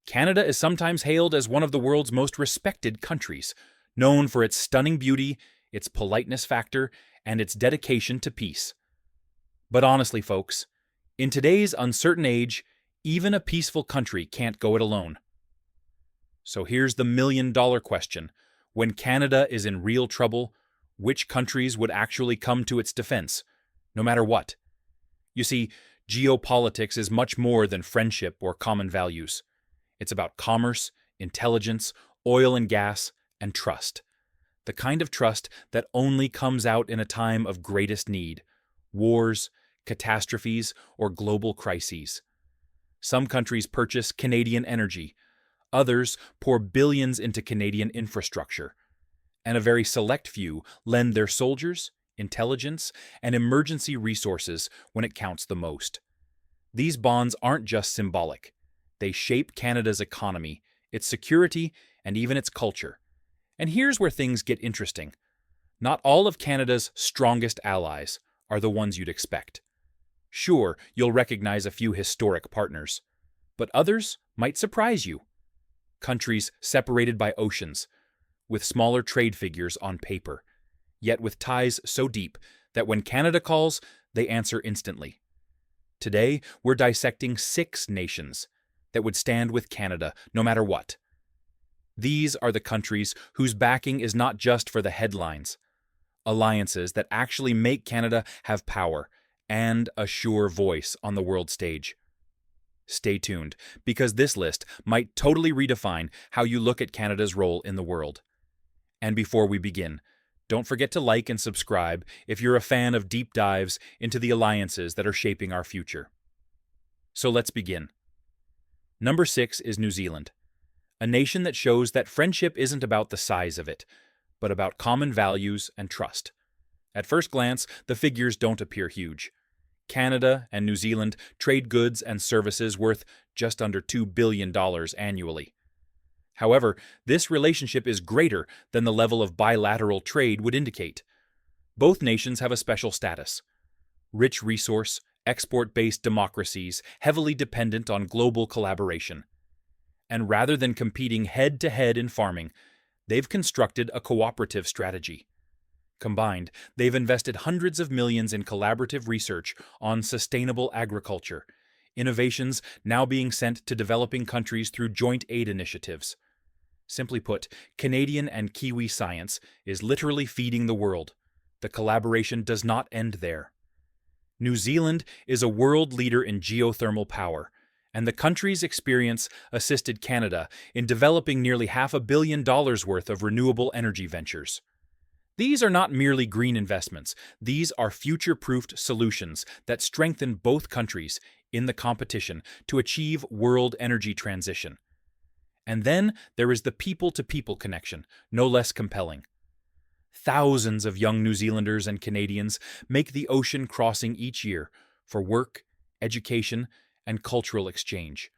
Canada is sometimes hailed as one of the world's most respected countries, known for its stunning beauty, its politeness factor, and its dedication to peace. But honestly, folks, in today's uncertain age, even a peaceful country can't go it alone. So here's the million-dollar question. When Canada is in real trouble, which countries would actually come to its defense, no matter what? You see, geopolitics is much more than friendship or common values. It's about commerce, intelligence, oil and gas, and trust. The kind of trust that only comes out in a time of greatest need: wars, catastrophes, or global crises. Some countries purchase Canadian energy, others pour billions into Canadian infrastructure, and a very select few lend their soldiers, intelligence, and emergency resources when it counts the most. These bonds aren't just symbolic. They shape Canada's economy, its security, and even its culture. And here's where things get interesting. Not all of Canada's strongest allies are the ones you'd expect. Sure, you'll recognize a few historic partners, but others might surprise you. Countries separated by oceans, with smaller trade figures on paper, yet with ties so deep that when Canada calls, they answer instantly. Today, we're dissecting 6 nations that would stand with Canada no matter what. These are the countries whose backing is not just for the headlines. Alliances that actually make Canada have power and a sure voice on the world stage. Stay tuned, because this list might totally redefine how you look at Canada's role in the world. And before we begin, don't forget to like and subscribe if you're a fan of deep dives into the alliances that are shaping our future. So let's begin. Number 6 is New Zealand, a nation that shows that friendship isn't about the size of it, but about common values and trust. At first glance, the figures don't appear huge. Canada and New Zealand trade goods and services worth just under $2 billion annually. However, this relationship is greater than the level of bilateral trade would indicate. Both nations have a special status: rich resource, export-based democracies heavily dependent on global collaboration. And rather than competing head-to-head in farming, they've constructed a cooperative strategy. Combined, they've invested hundreds of millions in collaborative research on sustainable agriculture, innovations now being sent to developing countries through joint aid initiatives. Simply put, Canadian and Kiwi science is literally feeding the world. The collaboration does not end there. New Zealand is a world leader in geothermal power, and the country's experience assisted Canada in developing nearly $500 million worth of renewable energy ventures. These are not merely green investments. These are future-proofed solutions that strengthen both countries in the competition to achieve world energy transition. And then there is the people-to-people connection, no less compelling. Thousands of young New Zealanders and Canadians make the ocean crossing each year for work, education, and cultural exchange.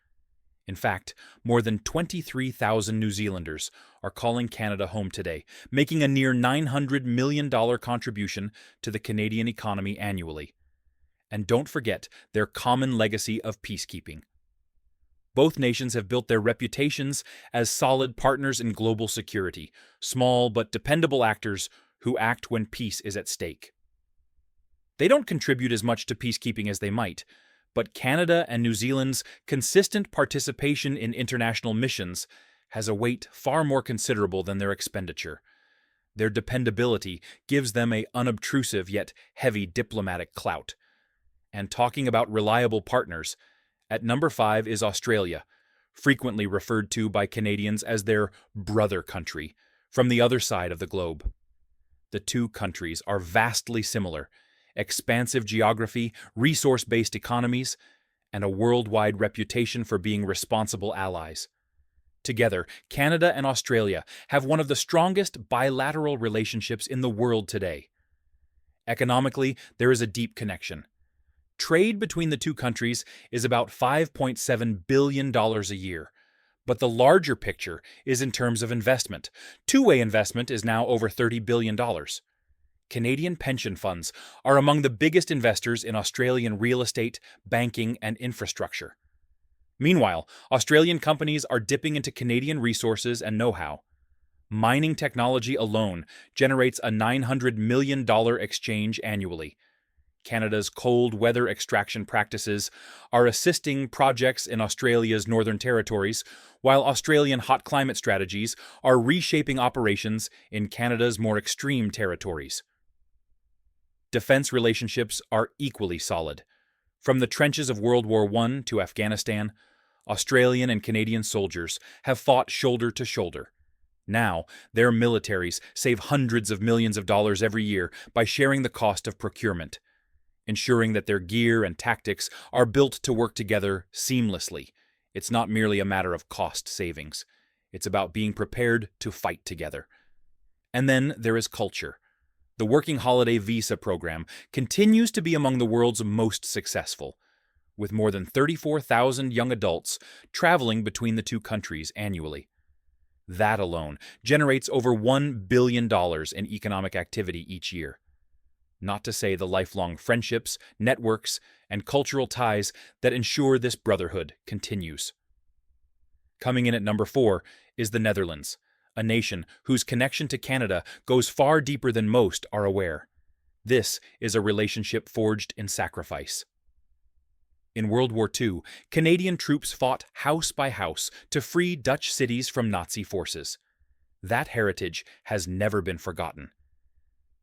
In fact, more than 23,000 New Zealanders are calling Canada home today, making a near $900 million contribution to the Canadian economy annually. And don't forget their common legacy of peacekeeping. Both nations have built their reputations as solid partners in global security, small but dependable actors who act when peace is at stake. They don't contribute as much to peacekeeping as they might, but Canada and New Zealand's consistent participation in international missions has a weight far more considerable than their expenditure. Their dependability gives them an unobtrusive yet heavy diplomatic clout. And talking about reliable partners, at number 5 is Australia, frequently referred to by Canadians as their brother country, from the other side of the globe. The two countries are vastly similar: expansive geography, resource-based economies, and a worldwide reputation for being responsible allies. Together, Canada and Australia have one of the strongest bilateral relationships in the world today. Economically, there is a deep connection. Trade between the two countries is about $5.7 billion a year, but the larger picture is in terms of investment. Two-way investment is now over $30 billion. Canadian pension funds are among the biggest investors in Australian real estate, banking, and infrastructure. Meanwhile, Australian companies are dipping into Canadian resources and know-how. Mining technology alone generates a $900 million exchange annually. Canada's cold weather extraction practices are assisting projects in Australia's Northern Territories, while Australian hot climate strategies are reshaping operations in Canada's more extreme territories. Defense relationships are equally solid. From the trenches of World War I to Afghanistan, Australian and Canadian soldiers have fought shoulder to shoulder. Now, their militaries save hundreds of millions of dollars every year by sharing the cost of procurement, ensuring that their gear and tactics are built to work together seamlessly. It's not merely a matter of cost savings. It's about being prepared to fight together. And then there is culture. The Working Holiday Visa program continues to be among the world's most successful, with more than 34,000 young adults traveling between the two countries annually. That alone generates over $1 billion in economic activity each year. Not to say the lifelong friendships, networks, and cultural ties that ensure this brotherhood continues. Coming in at number 4 is the Netherlands, a nation whose connection to Canada goes far deeper than most are aware. This is a relationship forged in sacrifice. In World War II, Canadian troops fought house by house to free Dutch cities from Nazi forces. That heritage has never been forgotten.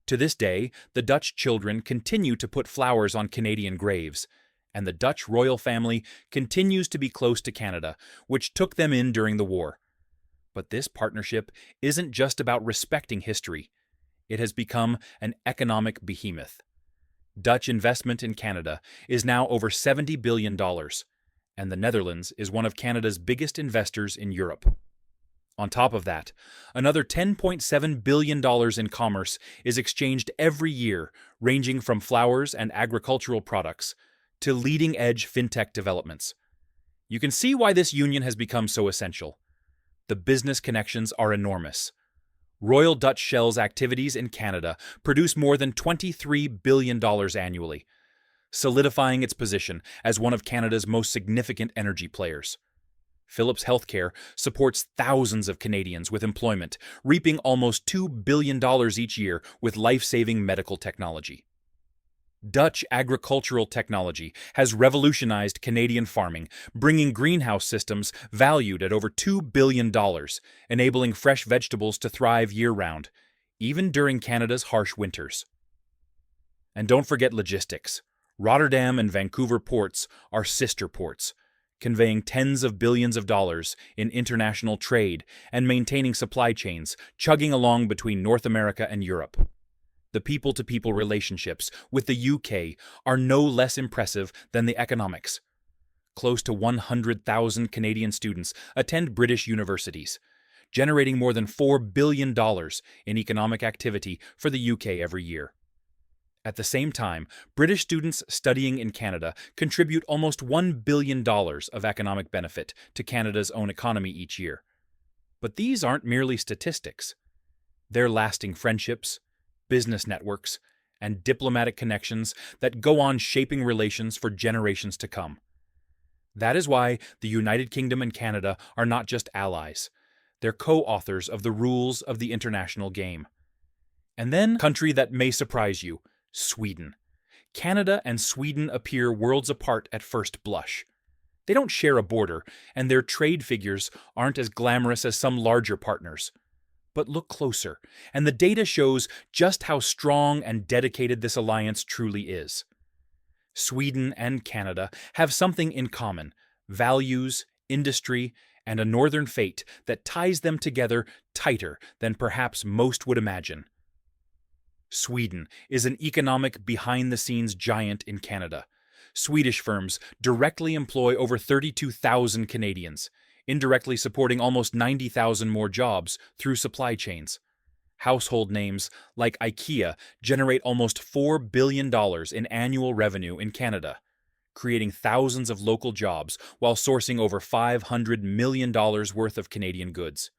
To this day, the Dutch children continue to put flowers on Canadian graves, and the Dutch royal family continues to be close to Canada, which took them in during the war. But this partnership isn't just about respecting history. It has become an economic behemoth. Dutch investment in Canada is now over $70 billion, and the Netherlands is one of Canada's biggest investors in Europe. On top of that, another $10.7 billion in commerce is exchanged every year, ranging from flowers and agricultural products to leading-edge fintech developments. You can see why this union has become so essential. The business connections are enormous. Royal Dutch Shell's activities in Canada produce more than $23 billion annually, solidifying its position as one of Canada's most significant energy players. Philips Healthcare supports thousands of Canadians with employment, reaping almost $2 billion each year with life-saving medical technology. Dutch agricultural technology has revolutionized Canadian farming, bringing greenhouse systems valued at over $2 billion, enabling fresh vegetables to thrive year-round, even during Canada's harsh winters. And don't forget logistics. Rotterdam and Vancouver ports are sister ports, conveying tens of billions of dollars in international trade and maintaining supply chains chugging along between North America and Europe. The people-to-people relationships with the UK are no less impressive than the economics. Close to 100,000 Canadian students attend British universities, generating more than $4 billion in economic activity for the UK every year. At the same time, British students studying in Canada contribute almost $1 billion of economic benefit to Canada's own economy each year. But these aren't merely statistics. They're lasting friendships, business networks, and diplomatic connections that go on shaping relations for generations to come. That is why the United Kingdom and Canada are not just allies. They're co-authors of the rules of the international game. And then, a country that may surprise you, Sweden. Canada and Sweden appear worlds apart at first blush. They don't share a border, and their trade figures aren't as glamorous as some larger partners. But look closer, and the data shows just how strong and dedicated this alliance truly is. Sweden and Canada have something in common: values, industry, and a northern fate that ties them together tighter than perhaps most would imagine. Sweden is an economic behind-the-scenes giant in Canada. Swedish firms directly employ over 32,000 Canadians, indirectly supporting almost 90,000 more jobs through supply chains. Household names like IKEA generate almost $4 billion in annual revenue in Canada, creating thousands of local jobs while sourcing over $500 million worth of Canadian goods.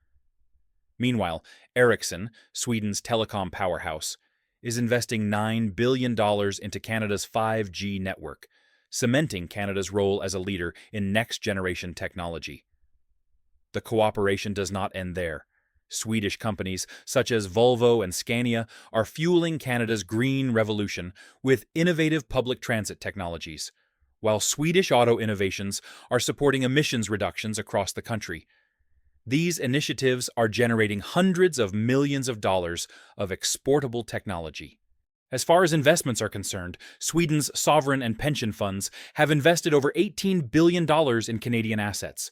Meanwhile, Ericsson, Sweden's telecom powerhouse, is investing $9 billion into Canada's 5G network, cementing Canada's role as a leader in next-generation technology. The cooperation does not end there. Swedish companies such as Volvo and Scania are fueling Canada's green revolution with innovative public transit technologies, while Swedish auto innovations are supporting emissions reductions across the country. These initiatives are generating hundreds of millions of dollars of exportable technology. As far as investments are concerned, Sweden's sovereign and pension funds have invested over $18 billion in Canadian assets,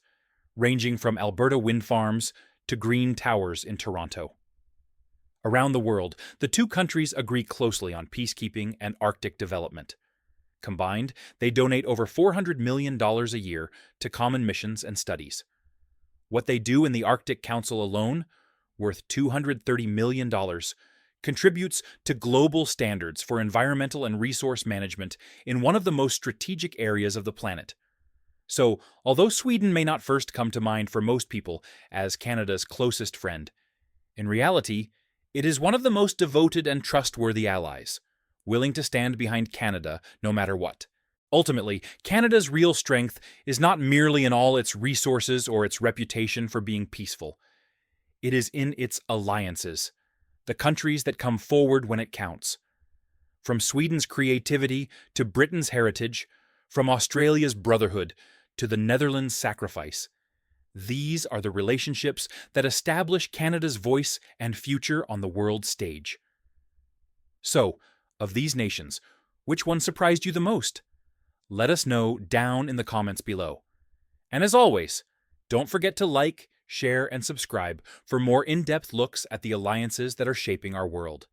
ranging from Alberta wind farms to green towers in Toronto. Around the world, the two countries agree closely on peacekeeping and Arctic development. Combined, they donate over $400 million a year to common missions and studies. What they do in the Arctic Council alone, worth $230 million, contributes to global standards for environmental and resource management in one of the most strategic areas of the planet. So, although Sweden may not first come to mind for most people as Canada's closest friend, in reality, it is one of the most devoted and trustworthy allies, willing to stand behind Canada no matter what. Ultimately, Canada's real strength is not merely in all its resources or its reputation for being peaceful. It is in its alliances, the countries that come forward when it counts. From Sweden's creativity to Britain's heritage, from Australia's brotherhood to the Netherlands' sacrifice, these are the relationships that establish Canada's voice and future on the world stage. So, of these nations, which one surprised you the most? Let us know down in the comments below. And as always, don't forget to like, share, and subscribe for more in-depth looks at the alliances that are shaping our world.